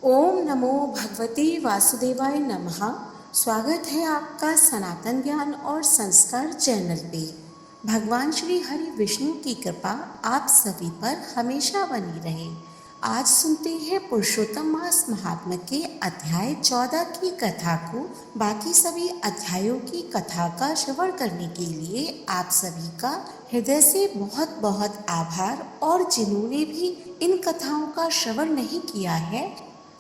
ओम नमो भगवते वासुदेवाय नमः। स्वागत है आपका सनातन ज्ञान और संस्कार चैनल पे। भगवान श्री हरि विष्णु की कृपा आप सभी पर हमेशा बनी रहे। आज सुनते हैं पुरुषोत्तम मास महात्म्य के अध्याय 14 की कथा को। बाकी सभी अध्यायों की कथा का श्रवण करने के लिए आप सभी का हृदय से बहुत बहुत आभार। और जिन्होंने भी इन कथाओं का श्रवण नहीं किया है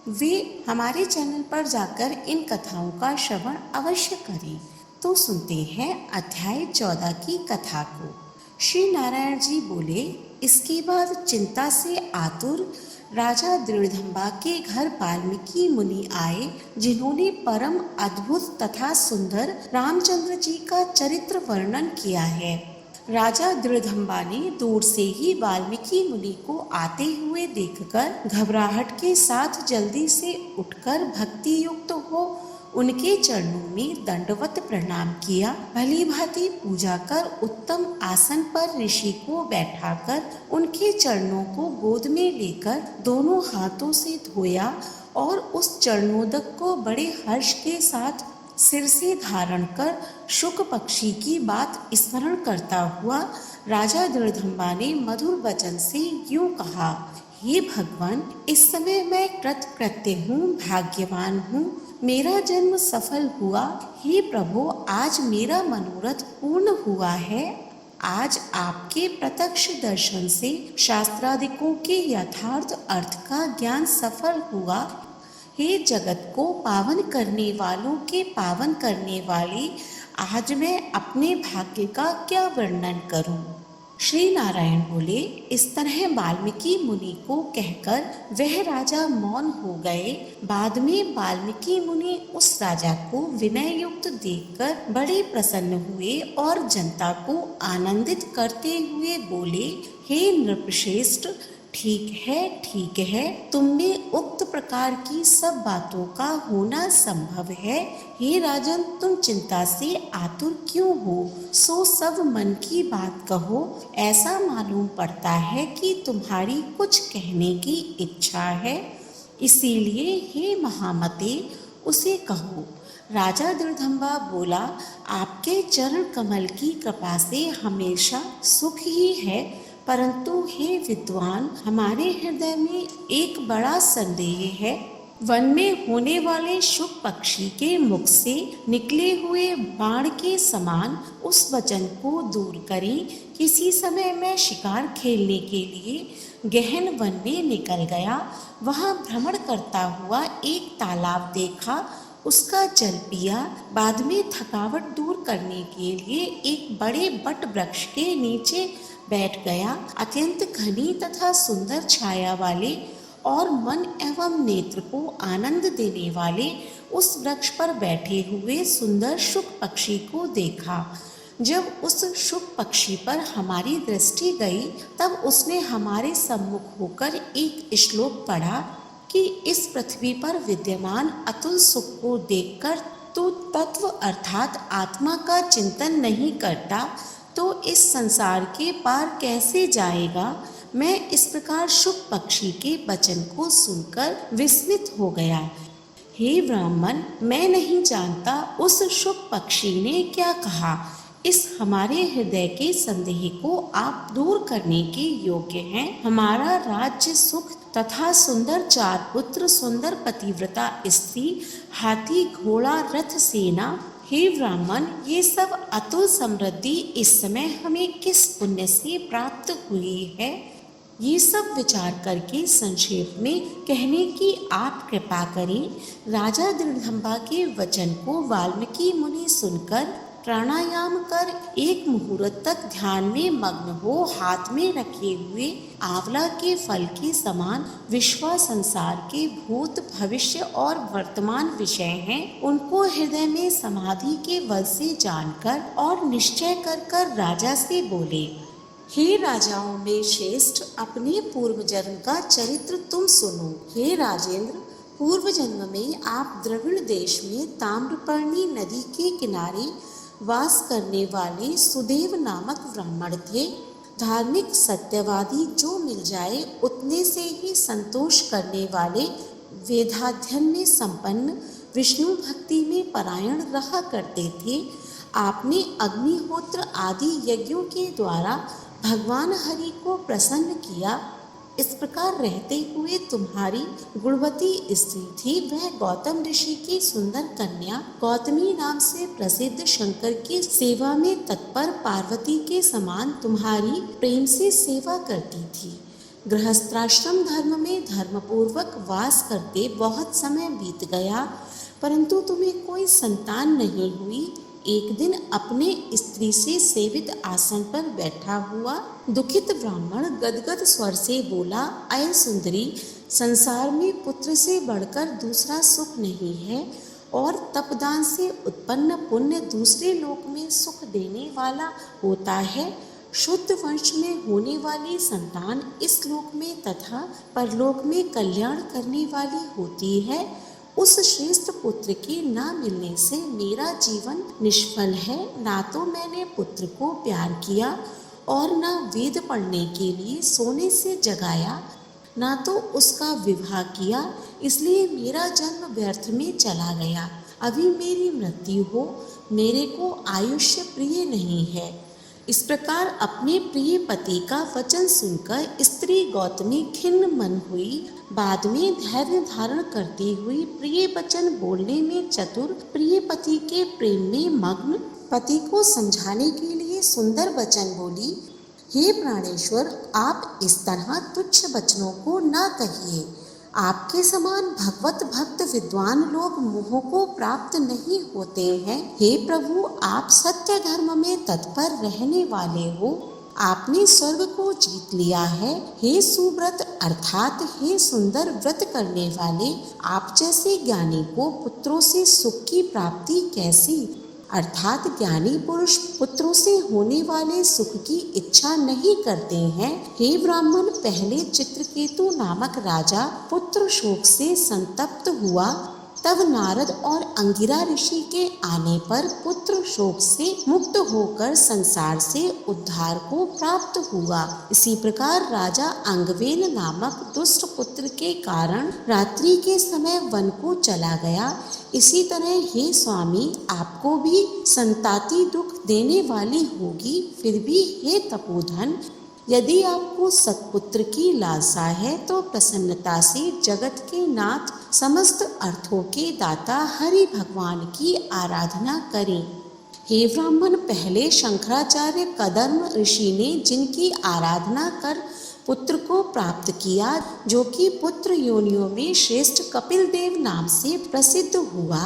वे हमारे चैनल पर जाकर इन कथाओं का श्रवण अवश्य करें। तो सुनते हैं अध्याय 14 की कथा को। श्री नारायण जी बोले, इसके बाद चिंता से आतुर राजा दृढ़ंबा के घर वाल्मीकि मुनि आए, जिन्होंने परम अद्भुत तथा सुंदर रामचंद्र जी का चरित्र वर्णन किया है। राजा दृढ़ंबा ने दूर से ही वाल्मीकि मुनि को आते हुए देखकर घबराहट के साथ जल्दी से उठकर भक्ति युक्त हो उनके चरणों में दंडवत प्रणाम किया। भली भांति पूजा कर उत्तम आसन पर ऋषि को बैठाकर उनके चरणों को गोद में लेकर दोनों हाथों से धोया और उस चरणोदक को बड़े हर्ष के साथ सिर से धारण कर शुक पक्षी की बात स्मरण करता हुआ राजा दृढ़ंबा ने मधुर वचन से यूं कहा, हे भगवान, इस समय मैं कृतकृत्य हूँ, भाग्यवान हूँ, मेरा जन्म सफल हुआ। हे प्रभु, आज मेरा मनोरथ पूर्ण हुआ है। आज आपके प्रत्यक्ष दर्शन से शास्त्रादिकों के यथार्थ अर्थ का ज्ञान सफल हुआ। हे जगत को पावन करने वालों के पावन करने वाले, आज मैं अपने भाग्य का क्या वर्णन करूं। श्री नारायण बोले, इस तरह वाल्मीकि मुनि को कहकर वह राजा मौन हो गए। बाद में वाल्मीकि मुनि उस राजा को विनय युक्त देखकर बड़े प्रसन्न हुए और जनता को आनंदित करते हुए बोले, हे नृपश्रेष्ठ, ठीक है, तुम में उक्त प्रकार की सब बातों का होना संभव है। हे राजन, तुम चिंता से आतुर क्यों हो? सो सब मन की बात कहो। ऐसा मालूम पड़ता है कि तुम्हारी कुछ कहने की इच्छा है, इसीलिए हे महामते उसे कहो। राजा दृढ़ंबा बोला, आपके चरण कमल की कृपा से हमेशा सुख ही है, परंतु हे विद्वान, हमारे हृदय में एक बड़ा संदेह है। वन में होने वाले शुक पक्षी के मुख से निकले हुए बाण के समान उस वचन को दूर करें। किसी समय मैं शिकार खेलने के लिए गहन वन में निकल गया। वहां भ्रमण करता हुआ एक तालाब देखा, उसका जल पिया। बाद में थकावट दूर करने के लिए एक बड़े बट वृक्ष के नीचे बैठ गया। अत्यंत घनी तथा सुंदर छाया वाले और मन एवं नेत्र को आनंद देने वाले उस वृक्ष पर बैठे हुए सुंदर शुक पक्षी को देखा। जब उस शुक पक्षी पर हमारी दृष्टि गई, तब उसने हमारे सम्मुख होकर एक श्लोक पढ़ा कि इस पृथ्वी पर विद्यमान अतुल सुख को देखकर तू तत्व अर्थात आत्मा का चिंतन नहीं करता तो इस संसार के पार कैसे जाएगा। मैं इस प्रकार शुक पक्षी के वचन को सुनकर विस्मित हो गया। हे ब्राह्मण, मैं नहीं जानता उस शुक पक्षी ने क्या कहा। इस हमारे हृदय के संदेह को आप दूर करने के योग्य हैं। हमारा राज्य सुख तथा सुंदर चार पुत्र, सुंदर पतिव्रता स्त्री, हाथी, घोड़ा, रथ, सेना। हे ब्राह्मण, ये सब अतुल समृद्धि इस समय हमें किस पुण्य से प्राप्त हुई है, ये सब विचार करके संक्षेप में कहने की आप कृपा करें। राजा दृढ़ंबा के वचन को वाल्मीकि मुनि सुनकर प्राणायाम कर एक मुहूर्त तक ध्यान में मग्न हो हाथ में रखे हुए आंवला के फल के समान विश्व संसार के भूत, भविष्य और वर्तमान विषय हैं, उनको हृदय में समाधि के बल से जानकर और निश्चय कर राजा से बोले, हे राजाओं में श्रेष्ठ, अपने पूर्व जन्म का चरित्र तुम सुनो। हे राजेंद्र, पूर्व जन्म में आप द्रविड़ देश में ताम्रपर्णी नदी के किनारे वास करने वाले सुदेव नामक ब्राह्मण थे। धार्मिक सत्यवादी, जो मिल जाए उतने से ही संतोष करने वाले वेदाध्ययन में संपन्न, विष्णु भक्ति में परायण रहा करते थे। आपने अग्निहोत्र आदि यज्ञों के द्वारा भगवान हरि को प्रसन्न किया। इस प्रकार रहते हुए तुम्हारी गुणवती स्त्री थी वह गौतम ऋषि की सुंदर कन्या गौतमी नाम से प्रसिद्ध शंकर की सेवा में तत्पर पार्वती के समान तुम्हारी प्रेम से सेवा करती थी। गृहस्थाश्रम धर्म में धर्मपूर्वक वास करते बहुत समय बीत गया, परंतु तुम्हें कोई संतान नहीं हुई। एक दिन अपने स्त्री से सेवित आसन पर बैठा हुआ दुखित ब्राह्मण गदगद स्वर से बोला, अय सुंदरी, संसार में पुत्र से बढ़कर दूसरा सुख नहीं है और तपदान से उत्पन्न पुण्य दूसरे लोक में सुख देने वाला होता है। शुद्ध वंश में होने वाली संतान इस लोक में तथा परलोक में कल्याण करने वाली होती है। उस श्रेष्ठ पुत्र के न मिलने से मेरा जीवन निष्फल है। ना तो मैंने पुत्र को प्यार किया और न वेद पढ़ने के लिए सोने से जगाया, ना तो उसका विवाह किया, इसलिए मेरा जन्म व्यर्थ में चला गया। अभी मेरी मृत्यु हो, मेरे को आयुष्य प्रिय नहीं है। इस प्रकार अपने प्रिय पति का वचन सुनकर स्त्री गौतमी खिन्न मन हुई। बाद में धैर्य धारण करती हुई प्रिय वचन बोलने में चतुर, प्रिय पति के प्रेम में मग्न पति को समझाने के लिए सुंदर वचन बोली, हे प्राणेश्वर, आप इस तरह तुच्छ वचनों को न कहिए। आपके समान भगवत भक्त विद्वान लोग मोह को प्राप्त नहीं होते हैं। हे प्रभु, आप सत्य धर्म में तत्पर रहने वाले हो। आपने स्वर्ग को जीत लिया है। हे सुव्रत अर्थात हे सुंदर व्रत करने वाले, आप जैसे ज्ञानी को पुत्रों से सुख की प्राप्ति कैसी, अर्थात ज्ञानी पुरुष पुत्रों से होने वाले सुख की इच्छा नहीं करते हैं। हे ब्राह्मण, पहले चित्रकेतु नामक राजा पुत्र शोक से संतप्त हुआ, तब नारद और अंगिरा ऋषि के आने पर पुत्र शोक से मुक्त होकर संसार से उद्धार को प्राप्त हुआ। इसी प्रकार राजा अंगवेन नामक दुष्ट पुत्र के कारण रात्रि के समय वन को चला गया। इसी तरह हे स्वामी, आपको भी संताति दुख देने वाली होगी। फिर भी हे तपोधन, यदि आपको सत्पुत्र की लालसा है तो प्रसन्नता से जगत के नाथ समस्त अर्थों के दाता हरि भगवान की आराधना करें। हे ब्राह्मण, पहले शंकराचार्य कदर्म ऋषि ने जिनकी आराधना कर पुत्र को प्राप्त किया, जो कि पुत्र योनियों में श्रेष्ठ कपिल देव नाम से प्रसिद्ध हुआ,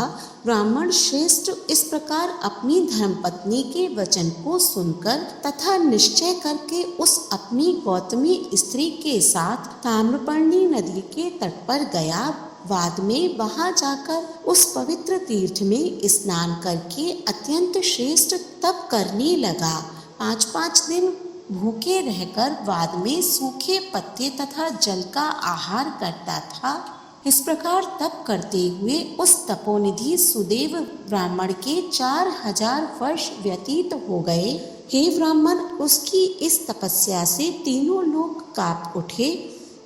ब्राह्मण श्रेष्ठ इस प्रकार अपनी धर्मपत्नी के वचन को सुनकर तथा निश्चय करके उस अपनी गौतमी स्त्री के साथ ताम्रपर्णी नदी के तट पर गया। बाद में वहां जाकर उस पवित्र तीर्थ में स्नान करके अत्यंत श्रेष्ठ तप करने लगा। 5-5 दिन भूखे रहकर बाद में सूखे पत्ते तथा जल का आहार करता था। इस प्रकार तप करते हुए उस तपोनिधि सुदेव ब्राह्मण के 4000 वर्ष व्यतीत हो गए। हे ब्राह्मण, उसकी इस तपस्या से तीनों लोग कांप उठे।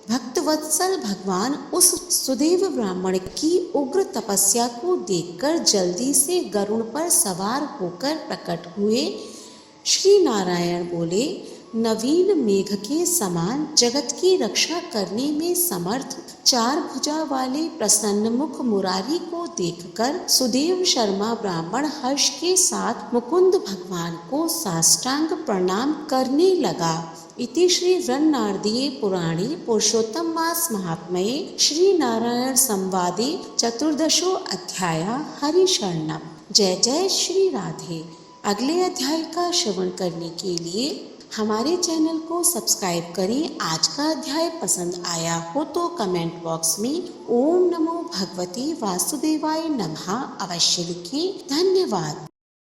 भक्तवत्सल भगवान उस सुदेव ब्राह्मण की उग्र तपस्या को देखकर जल्दी से गरुड़ पर सवार होकर प्रकट हुए। श्री नारायण बोले, नवीन मेघ के समान जगत की रक्षा करने में समर्थ 4 भुजा वाले प्रसन्न मुख मुरारी को देखकर सुदेव शर्मा ब्राह्मण हर्ष के साथ मुकुंद भगवान को साष्टांग प्रणाम करने लगा। इति श्री रणनारदीय पुराणे पुरुषोत्तम मास महात्म्ये श्री नारायण संवादे 14 अध्याय हरि शरणम। जय जय श्री राधे। अगले अध्याय का श्रवण करने के लिए हमारे चैनल को सब्सक्राइब करें। आज का अध्याय पसंद आया हो तो कमेंट बॉक्स में ओम नमो भगवते वासुदेवाय नमः अवश्य लिखें। धन्यवाद।